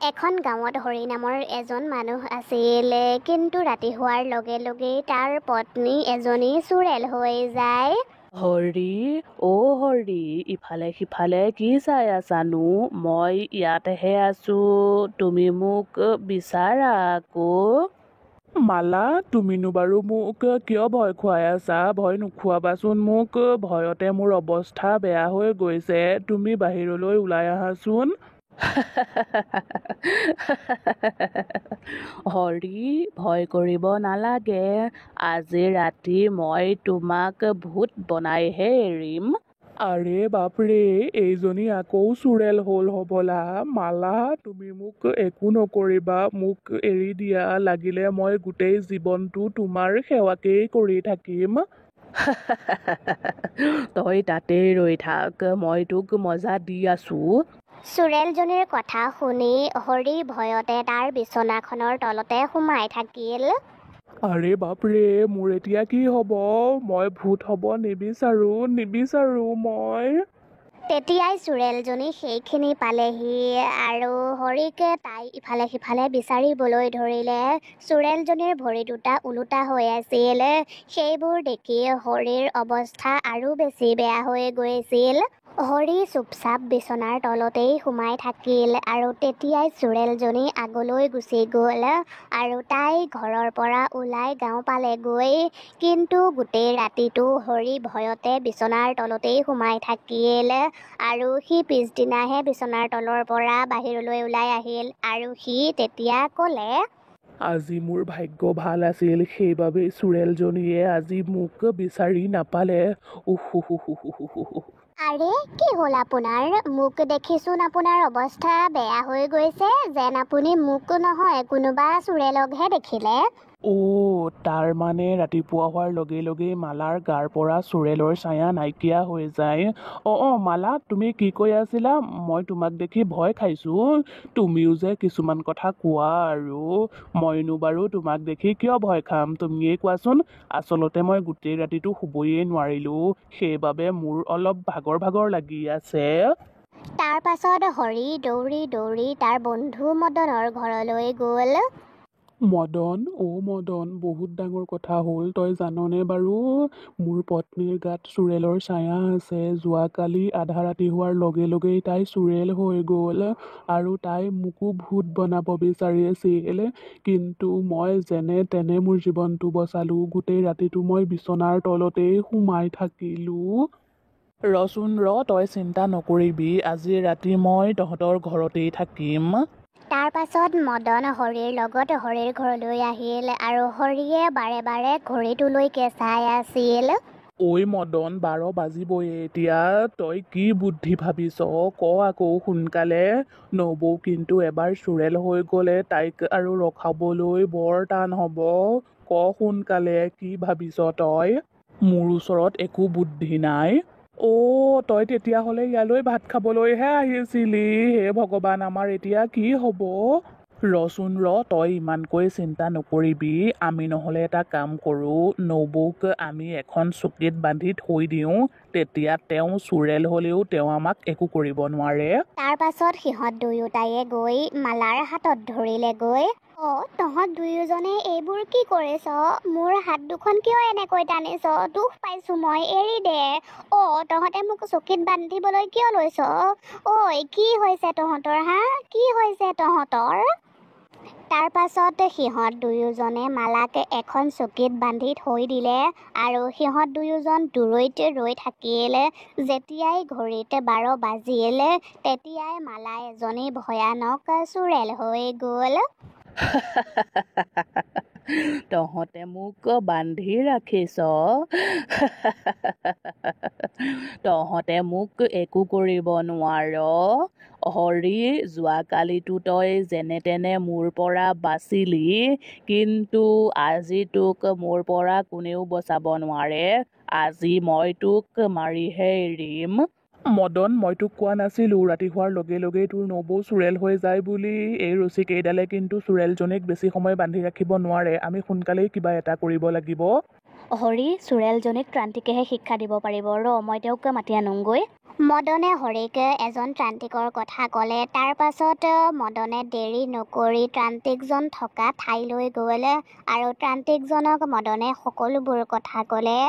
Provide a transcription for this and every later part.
এখন গাঁৱত হৰি নামৰ এজন মানুহ আছিল, কিন্তু ৰাতি হোৱাৰ লগে লগেই তাৰ পত্নী এজনী চুৰেল হৈ যায়। হৰি, অ' হৰি, ইফালে সিফালে কি চাই আছানো? মই ইয়াতেহে আছো, তুমি মোক বিচাৰা আকৌ। মালা, তুমিনো বাৰু মোক কিয় ভয় খুৱাই আছা? ভয় নোখোৱাবাচোন মোক, ভয়তে মোৰ অৱস্থা বেয়া হৈ গৈছে। তুমি বাহিৰলৈ ওলাই আহাচোন। হৰি, ভয় কৰিব নালাগে, আজি ৰাতি মই তোমাক ভূত বনাইহে এৰিম। আৰে বাপৰে, এইজনী আকৌ চুৰেল হ'ল হ'বলা। মালা, তুমি মোক একো নকৰিবা, মোক এৰি দিয়া। লাগিলে মই গোটেই জীৱনটো তোমাৰ সেৱাকেই কৰি থাকিম। তই তাতেই ৰৈ থাক, মই তোক মজা দি আছো। চুৰেলজনীৰ কথা শুনি হৰি ভয়তে তাৰ বিচনাখনৰ তলতে সোমাই থাকিল। আৰে বাপৰে, মোৰ এতিয়া কি হ'ব? মই ভূত হ'ব নিবিচাৰো মই। তেতিয়াই চুৰেলজনী সেইখিনি পালেহি আৰু হৰিকে তাই ইফালে সিফালে বিচাৰিবলৈ ধৰিলে। চুৰেলজনীৰ ভৰি দুটা ওলোটা হৈ আছিল। সেইবোৰ দেখি হৰিৰ অৱস্থা আৰু বেছি বেয়া হৈ গৈছিল। হৰি চুপচাপ বিচনাৰ তলতেই সোমাই থাকিল আৰু তেতিয়াই চুৰেলজনী আগলৈ গুচি গ'ল আৰু তাই ঘৰৰ পৰা ওলাই গাঁও পালেগৈ। কিন্তু গোটেই ৰাতিটো হৰি ভয়তে বিচনাৰ তলতেই সোমাই থাকিল আৰু সি পিছদিনাহে বিচনাৰ তলৰ পৰা বাহিৰলৈ ওলাই আহিল আৰু সি তেতিয়া ক'লে, আজি মোৰ ভাগ্য ভাল আছিল, সেইবাবেই চুৰেলজনীয়ে আজি মোক বিচাৰি নাপালে। আৰে কি হ'ল আপোনাৰ? মোক দেখিচোন আপোনাৰ অৱস্থা বেয়া হৈ গৈছে, যেন আপুনি মোক নহয় কোনোবা চুৰেলকহে দেখিলে। তাৰ মানে ৰাতিপুৱা হোৱাৰ লগে লগেই মালাৰ গাৰ পৰা চুৰেলৰ ছায়া নাইকিয়া হৈ যায়। মালা, তুমি কি কৈ আছিলা? মই তোমাক দেখি ভয় খাইছো। তুমিও যে কিছুমান কথা কোৱা আৰু। মইনো বাৰু তোমাক দেখি কিয় ভয় খাম, তুমিয়ে কোৱাচোন। আচলতে মই গোটেই ৰাতিটো শুবয়ে নোৱাৰিলো, সেইবাবে মোৰ অলপ ভাগৰ লাগি আছে। তাৰ পাছত হৰি দৌৰি দৌৰি তাৰ বন্ধু মদনৰ ঘৰলৈ গ'ল। মদন, বহুত ডাঙৰ কথা হ'ল। তই জাননে বাৰু, মোৰ পত্নীৰ গাত চুৰেলৰ ছায়া আছে। যোৱাকালি আধা ৰাতি হোৱাৰ লগে লগেই তাই চুৰেল হৈ গ'ল আৰু তাই মোকো ভূত বনাব বিচাৰি আছিল। কিন্তু মই যেনে তেনে মোৰ জীৱনটো বচালো। গোটেই ৰাতিটো মই বিচনাৰ তলতেই সোমাই থাকিলো। ৰচোন, তই চিন্তা নকৰিবি, আজি ৰাতি মই তহঁতৰ ঘৰতেই থাকিম। তাৰ পাছত মদন হৰিৰ লগত হৰিৰ ঘৰলৈ আহিল আৰু হৰিয়ে বাৰে বাৰে ঘড়ীটোলৈকে চাই আছিল। ঐ মদন, 12 বাজিবয়ে এতিয়া। তই কি বুদ্ধি ভাবিছ? ক আকৌ সোনকালে। নবৌ কিন্তু এবাৰ চুৰেল হৈ গ'লে তাইক আৰু ৰখাবলৈ বৰ টান হ'ব। ক সোনকালে, কি ভাবিছ তই? মোৰ ওচৰত একো বুদ্ধি নাই। তই তেতিয়াহ'লে ইয়ালৈ ভাত খাবলৈহে আহিছিলি? হে ভগৱান, আমাৰ এতিয়া কি হ'ব? ৰচোন, তই ইমানকৈ চিন্তা নকৰিবি। আমি নহ'লে এটা কাম কৰোঁ, নবৌক আমি এখন চকীত বান্ধি থৈ দিওঁ, তেতিয়া তেওঁ চুৰেল হ'লেও তেওঁ আমাক একো কৰিব নোৱাৰে। তাৰ পাছত সিহঁত দুয়োটায়ে গৈ মালাৰ হাতত ধৰিলেগৈ। তহঁত দুয়োজনে এইবোৰ কি কৰিছ? মোৰ হাত দুখন কিয় এনেকৈ টানিছ? দুখ পাইছো মই, এৰি দে। তহঁতে মোক চকীত বান্ধিবলৈ কিয় লৈছ? কি হৈছে তহঁতৰ কি হৈছে তহঁতৰ? তাৰ পাছত সিহঁত দুয়োজনে মালাক এখন চকীত বান্ধি থৈ দিলে আৰু সিহঁত দুয়োজন দূৰৈত ৰৈ থাকিল। যেতিয়াই ঘড়ীত 12 বাজিল, তেতিয়াই মালা এজনী ভয়ানক চুৰেল হৈ গ'ল। তহঁতে মোক বান্ধি ৰাখিছ, তহঁতে মোক একো কৰিব নোৱাৰ। হৰি, যোৱাকালিতো তই যেনে তেনে মোৰ পৰা বাচিলি, কিন্তু আজি তোক মোৰ পৰা কোনেও বচাব নোৱাৰে। আজি মই তোক মাৰিহে এৰিম। মদন, মই তোক কোৱা নাছিলো ৰাতি হোৱাৰ লগে লগেই তোৰ নবৌ চুৰেল হৈ যায় বুলি? এই ৰছী কেইডালে কিন্তু চুৰেলজনীক বেছি সময় বান্ধি ৰাখিব নোৱাৰে। আমি সোনকালেই কিবা এটা কৰিব লাগিব। হৰি, চুৰেলজনীক ক্ৰান্তিকেহে শিক্ষা দিব পাৰিব। মই তেওঁক মাতি আনোগৈ। মদনে হৰিক এজন ত্ৰান্তিকৰ কথা ক'লে। তাৰ পাছত মদনে দেৰি নকৰি ত্ৰান্তিকজন থকা ঠাইলৈ গ'ল আৰু ত্ৰান্তিকজনক মদনে সকলোবোৰ কথা ক'লে।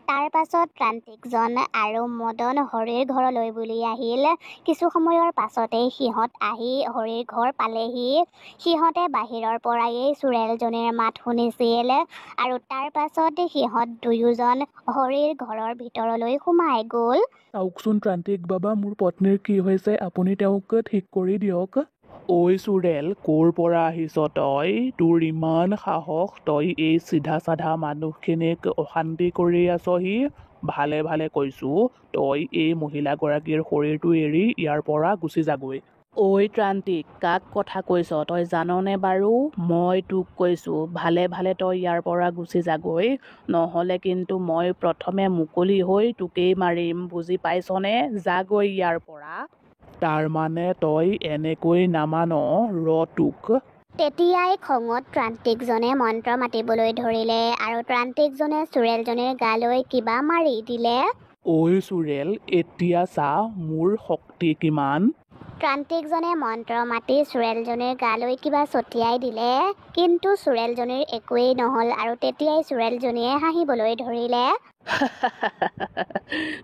তাৰ পাছত ত্ৰান্তিকজন আৰু মদন হৰিৰ ঘৰলৈ বুলি আহিল। কিছু সময়ৰ পাছতেই সিহঁত আহি হৰিৰ ঘৰ পালেহি। সিহঁতে বাহিৰৰ পৰায়েই চোৰেলজনীৰ মাত শুনিছিল আৰু তাৰ পাছত সিহঁত দুয়োজন হৰিৰ ঘৰৰ ভিতৰলৈ সোমাই গ'ল। চাওকচোন ত্ৰান্তিক বাবা, মোৰ পত্নীৰ কি হৈছে, আপুনি তেওঁক ঠিক কৰি দিয়ক। ঐ চোৰেল, ক'ৰ পৰা আহিছ তই? তোৰ ইমান সাহস, তই এই চিধা চাধা মানুহখিনিক অশান্তি কৰি আছহি? ভালে ভালে কৈছোঁ, তই এই মহিলাগৰাকীৰ শৰীৰটো এৰি ইয়াৰ পৰা গুচি যাগৈ। ঐ ত্ৰান্তিক, কাক কথা কৈছ তই জাননে বাৰু? মই তোক কৈছোঁ, ভালে ভালে তই ইয়াৰ পৰা গুচি যাগৈ, নহ'লে কিন্তু মই প্ৰথমে মুকলি হৈ তোকেই মাৰিম, বুজি পাইছনে? যাগৈ ইয়াৰ পৰা। তাৰ মানে তই এনেকৈ নামান? তোক। তেতিয়াই খঙত ত্ৰান্তিকজনে মন্ত্ৰ মাতিবলৈ ধৰিলে আৰু ত্ৰান্তিকজনে চোৰেলজনীৰ গালৈ কিবা মাৰি দিলে। ঐ চোৰেল, এতিয়া চা মোৰ শক্তি কিমান। ত্ৰান্তিকজনে মন্ত্ৰ মাতি চোৰেলজনীৰ গালৈ কিবা ছটিয়াই দিলে, কিন্তু চোৰেলজনীৰ একোৱেই নহ'ল আৰু তেতিয়াই চোৰেলজনীয়ে হাঁহিবলৈ ধৰিলে।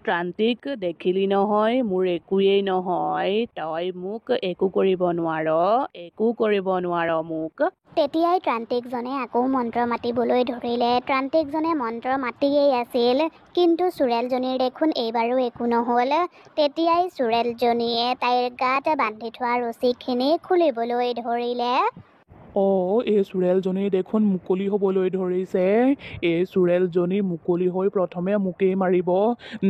ত্ৰান্তিক, দেখিলি নহয় মোৰ একোৱেই নহয়, তই মোক একো কৰিব নোৱাৰ মোক। তেতিয়াই ত্ৰান্তিকজনে আকৌ মন্ত্ৰ মাতিবলৈ ধৰিলে। ত্ৰান্তিকজনে মন্ত্ৰ মাতিয়েই আছিল, কিন্তু চোৰেলজনীৰ দেখোন এইবাৰো একো নহ'ল। তেতিয়াই চোৰেলজনীয়ে তাইৰ গাত বান্ধি থোৱা ৰছীখিনি খুলিবলৈ ধৰিলে। এই চোৰেলজনী দেখোন মুকলি হ'বলৈ ধৰিছে। এই চোৰেলজনী মুকলি হৈ প্ৰথমে মোকেই মাৰিব।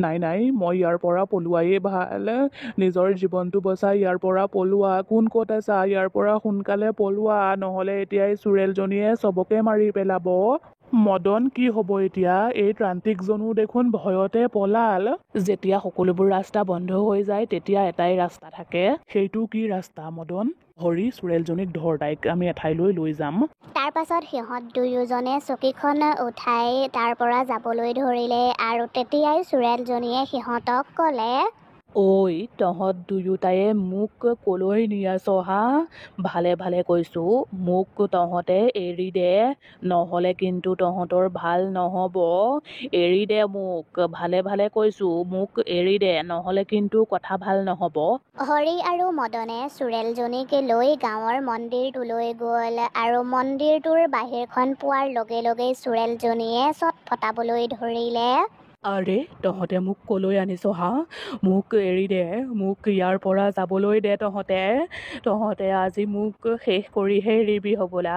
নাই নাই, মই ইয়াৰ পৰা পলোৱায়েই ভাল। নিজৰ জীৱনটো বচাই ইয়াৰ পৰা পলোৱা। কোন ক'ত আছা? ইয়াৰ পৰা সোনকালে পলোৱা, নহ'লে এতিয়াই চোৰেলজনীয়ে চবকে মাৰি পেলাব। মদন, কি হ'ব এতিয়া? এই ত্ৰান্তিকজনো দেখোন ভয়তে পলাল। যেতিয়া সকলোবোৰ ৰাস্তা বন্ধ হৈ যায় তেতিয়া এটাই ৰাস্তা থাকে। সেইটো কি ৰাস্তা মদন? হৰি, চোৰেলজনীক ধৰ, তাইক আমি এঠাইলৈ লৈ যাম। তাৰ পাছত সিহঁত দুয়োজনে চকীখন উঠাই তাৰ পৰা যাবলৈ ধৰিলে আৰু তেতিয়াই চোৰেলজনীয়ে সিহঁতক ক'লে, ঐ তহঁত দুয়োটায়ে মোক ক'লৈ নি আছ হা? ভালে ভালে কৈছোঁ, মোক তহঁতে এৰি দে, নহ'লে কিন্তু তহঁতৰ ভাল নহ'ব। এৰি দে মোক, ভালে ভালে কৈছোঁ, মোক এৰি দে, নহ'লে কিন্তু কথা ভাল নহ'ব। হৰি আৰু মদনে চোৰেলজনীক লৈ গাঁৱৰ মন্দিৰটোলৈ গ'ল আৰু মন্দিৰটোৰ বাহিৰখন পোৱাৰ লগে লগেই চোৰেলজনীয়ে চটফটাবলৈ ধৰিলে। আৰে, তহঁতে মোক ক'লৈ আনিছ হা? মোক এৰি দে, মোক ইয়াৰ পৰা যাবলৈ দে। তহঁতে আজি মোক শেষ কৰিহে এৰিবি হ'বলা।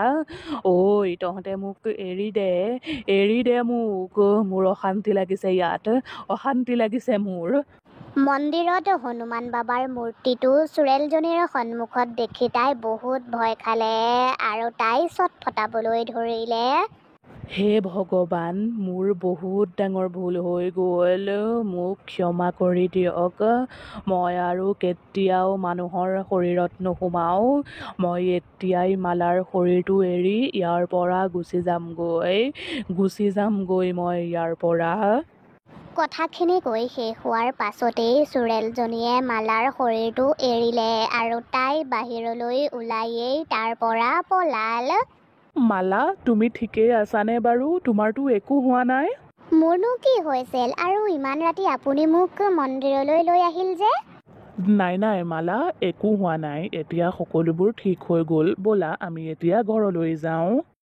ঐ তহঁতে মোক এৰি দে মোক, মোৰ অশান্তি লাগিছে ইয়াত, অশান্তি লাগিছে মোৰ। মন্দিৰত হনুমান বাবাৰ মূৰ্তিটো চোৰেলজনীৰ সন্মুখত দেখি তাই বহুত ভয় খালে আৰু তাই চটফটাবলৈ ধৰিলে। হে ভগৱান, মোৰ বহুত ডাঙৰ ভুল হৈ গ'ল, মোক ক্ষমা কৰি দিয়ক। মই আৰু কেতিয়াও মানুহৰ শৰীৰত নোসোমাওঁ। মই এতিয়াই মালাৰ শৰীৰটো এৰি ইয়াৰ পৰা গুচি যামগৈ মই ইয়াৰ পৰা। কথাখিনি কৈ শেষ হোৱাৰ পাছতেই চোৰেলজনীয়ে মালাৰ শৰীৰটো এৰিলে আৰু তাই বাহিৰলৈ ওলায়েই তাৰ পৰা পলাল। মালা, তুমি ঠিকেই আছানে বাৰু? তোমাৰতো একো হোৱা নাই? মোৰনো কি হৈছিল, আৰু ইমান ৰাতি আপুনি মোক মন্দিৰলৈ লৈ আহিল যে? নাই নাই মালা, একো হোৱা নাই, এতিয়া সকলোবোৰ ঠিক হৈ গ'ল। ব'লা আমি এতিয়া ঘৰলৈ যাওঁ।